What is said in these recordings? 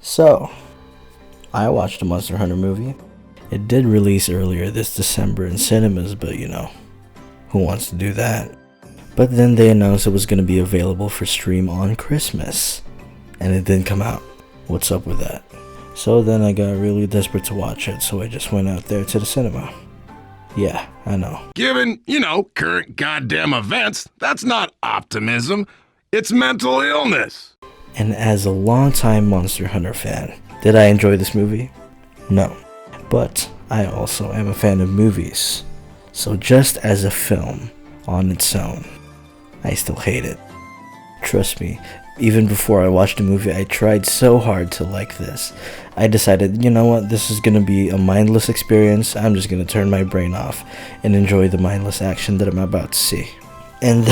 So, I watched a Monster Hunter movie. It did release earlier this December in cinemas, but who wants to do that? But then they announced it was going to be available for stream on Christmas, and it didn't come out. What's up with that? So then I got really desperate to watch it, so I just went out there to the cinema. Yeah, I know. Given, current goddamn events, that's not optimism. It's mental illness. And as a longtime Monster Hunter fan, did I enjoy this movie? No. But I also am a fan of movies. So just as a film on its own, I still hate it. Trust me, even before I watched the movie, I tried so hard to like this. I decided, you know what, this is gonna be a mindless experience. I'm just gonna turn my brain off and enjoy the mindless action that I'm about to see. And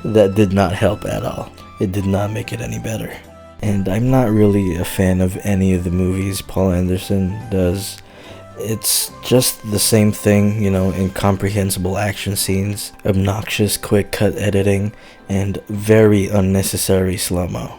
that did not help at all. It did not make it any better. And I'm not really a fan of any of the movies Paul Anderson does. It's just the same thing, incomprehensible action scenes, obnoxious quick cut editing, and very unnecessary slow-mo.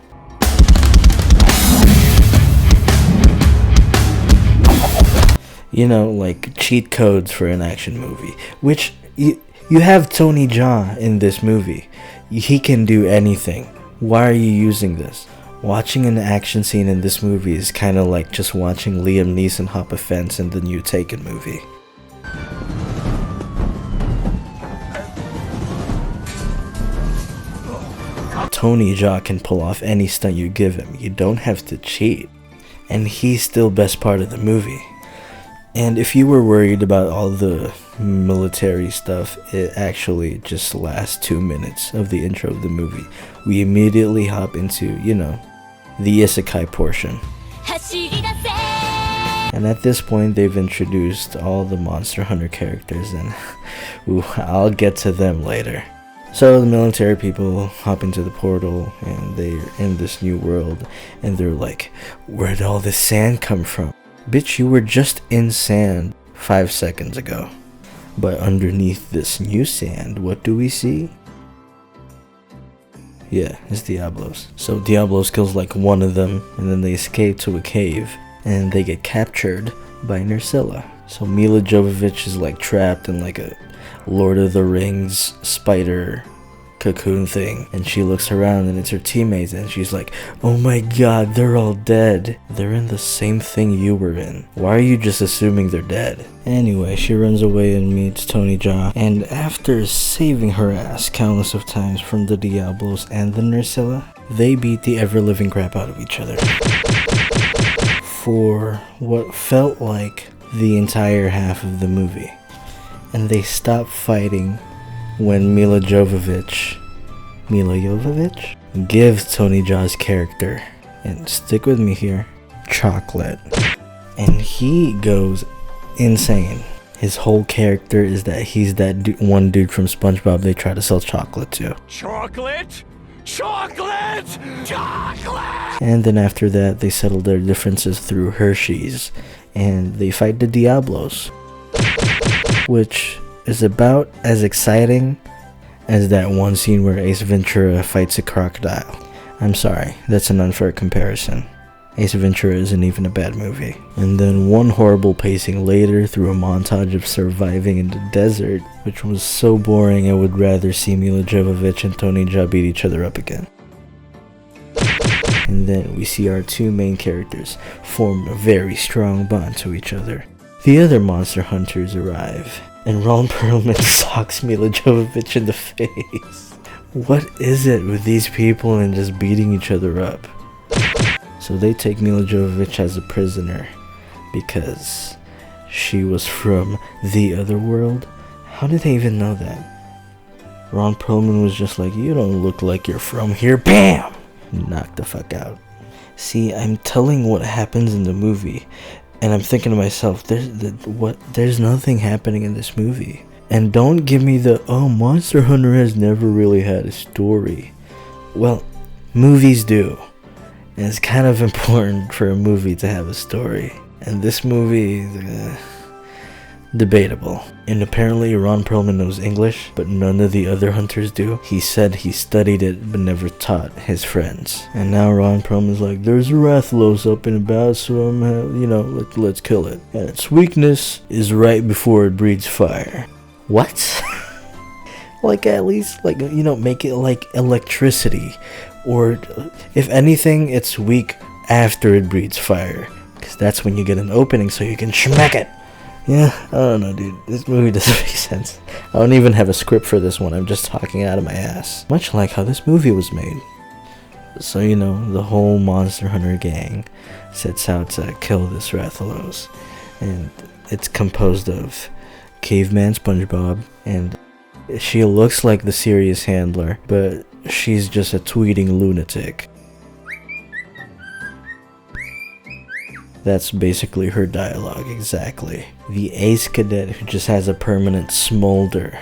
Like cheat codes for an action movie, which you have Tony Jaa in this movie. He can do anything. Why are you using this? Watching an action scene in this movie is kind of like just watching Liam Neeson hop a fence in the new Taken movie. Tony Jaa can pull off any stunt you give him. You don't have to cheat. And he's still best part of the movie. And if you were worried about all the military stuff, it actually just lasts 2 minutes of the intro of the movie. We immediately hop into, the isekai portion. And at this point, they've introduced all the Monster Hunter characters, and I'll get to them later. So the military people hop into the portal, and they're in this new world, and they're like, where'd all this sand come from? Bitch, you were just in sand 5 seconds ago. But underneath this new sand, what do we see? Yeah, it's Diablos. So Diablos kills like one of them, and then they escape to a cave, and they get captured by Nursilla. So Mila Jovovich is like trapped in like a Lord of the Rings spider cocoon thing, and she looks around and it's her teammates, and she's like, oh my god, they're all dead. They're in the same thing you were in. Why are you just assuming they're dead? Anyway, she runs away and meets Tony Jaa, and after saving her ass countless of times from the Diablos and the Nursilla, they beat the ever-living crap out of each other for what felt like the entire half of the movie. And they stopped fighting when Mila Jovovich gives Tony Jaa's character, and stick with me here, chocolate. And he goes insane. His whole character is that he's that one dude from SpongeBob they try to sell chocolate to. Chocolate? Chocolate! Chocolate! And then after that, they settle their differences through Hershey's, and they fight the Diablos, which is about as exciting as that one scene where Ace Ventura fights a crocodile. I'm sorry, that's an unfair comparison. Ace Ventura isn't even a bad movie. And then one horrible pacing later through a montage of surviving in the desert, which was so boring I would rather see Mila Jovovich and Tony Jaa beat each other up again. And then we see our two main characters form a very strong bond to each other. The other monster hunters arrive, and Ron Perlman socks Mila Jovovich in the face. What is it with these people and just beating each other up? So they take Mila Jovovich as a prisoner because she was from the other world. How did they even know that? Ron Perlman was just like, you don't look like you're from here. BAM! Knocked the fuck out. See, I'm telling what happens in the movie, and I'm thinking to myself, there's nothing happening in this movie. And don't give me the, Monster Hunter has never really had a story. Well, movies do. And it's kind of important for a movie to have a story. And this movie, Debatable. And apparently Ron Perlman knows English, but none of the other hunters do. He said he studied it but never taught his friends. And now Ron Perlman's like, there's a Rathalos up and about, so let's kill it. And its weakness is right before it breathes fire. What? Like, at least, make it like electricity. Or, if anything, it's weak after it breathes fire. Because that's when you get an opening so you can smack it. Yeah, I don't know, dude. This movie doesn't make sense. I don't even have a script for this one. I'm just talking out of my ass. Much like how this movie was made. So, the whole Monster Hunter gang sets out to kill this Rathalos. And it's composed of Caveman SpongeBob, and she looks like the serious handler, but she's just a tweeting lunatic. That's basically her dialogue, exactly. The ace cadet who just has a permanent smolder.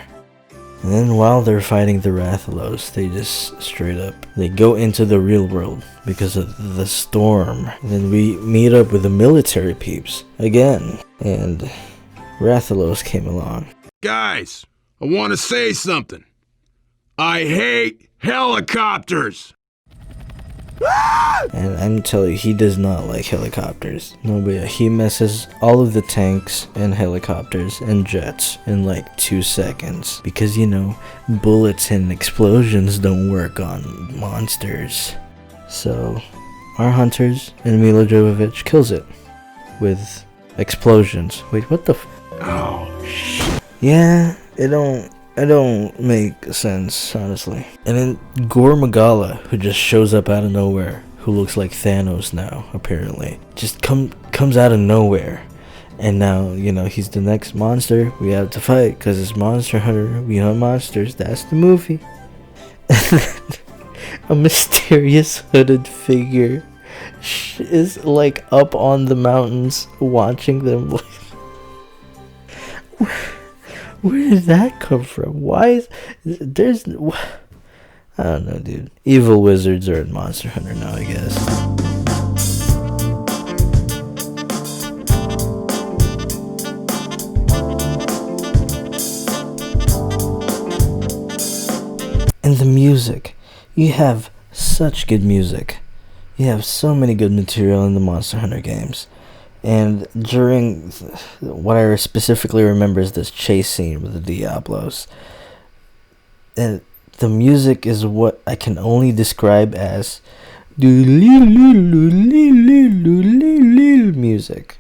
And then while they're fighting the Rathalos, they just straight up, they go into the real world because of the storm. And then we meet up with the military peeps again. And Rathalos came along. Guys, I want to say something. I hate helicopters. And I'm telling you, he does not like helicopters. No, but yeah, he messes all of the tanks and helicopters and jets in like 2 seconds. Because, bullets and explosions don't work on monsters. So, our hunters and Mila Jovovich kills it with explosions. Wait, what the Oh, shit. Yeah, it don't make sense, honestly. And then Gore Magala, who just shows up out of nowhere, who looks like Thanos now, apparently, just comes out of nowhere. And now, he's the next monster we have to fight, because it's Monster Hunter, we hunt monsters, that's the movie. A mysterious hooded figure is like up on the mountains watching them. Where did that come from? Why is I don't know, dude. Evil wizards are in Monster Hunter now, I guess. And the music. You have such good music. You have so many good material in the Monster Hunter games. And during what I specifically remember is this chase scene with the Diablos. And the music is what I can only describe as music.